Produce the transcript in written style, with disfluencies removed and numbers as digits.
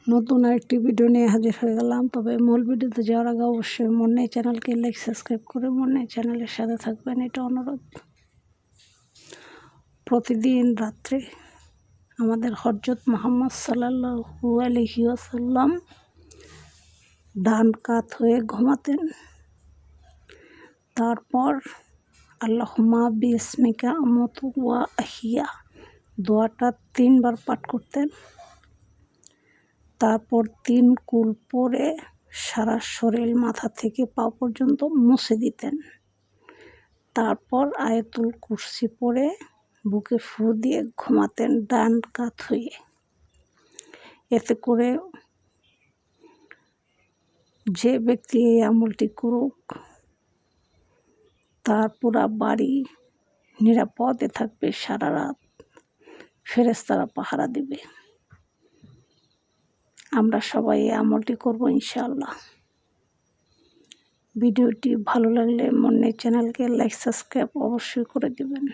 নতুন আরেকটি ভিডিও নিয়ে হাজির হয়ে গেলাম। তবে মূল ভিডিওতে যাওয়ার আগে অবশ্যই মনে চ্যানেলকে লাইক সাবস্ক্রাইব করে মনে চ্যানেলের সাথে থাকবেন, এটা অনুরোধ। প্রতিদিন রাত্রে আমাদের হযরত মুহাম্মদ সাল্লাল্লাহু আলাইহি ওয়াসাল্লাম ডান কাত হয়ে ঘুমাতেন। তারপর আল্লাহুম্মা বিসমিকা আমুতু ওয়া আহিয়া দোয়াটা 3 বার পাঠ করতেন। তারপর 3 কুল পরে সারা শরীর মাথা থেকে পা পর্যন্ত মুছে দিতেন। তারপর আয়াতুল কুরসি পড়ে বুকে ফু দিয়ে ঘুমাতেন ডান কাত হয়ে। এতে করে যে ব্যক্তি এই আমলটি করুক তার পুরা বাড়ি নিরাপদে থাকবে, সারা রাত ফেরেশতারা পাহারা দিবে। আমরা সবাই এই আমলটি করব ইনশাআল্লাহ। ভিডিওটি ভালো লাগলে মনে চ্যানেলকে লাইক সাবস্ক্রাইব অবশ্যই করে দিবেন।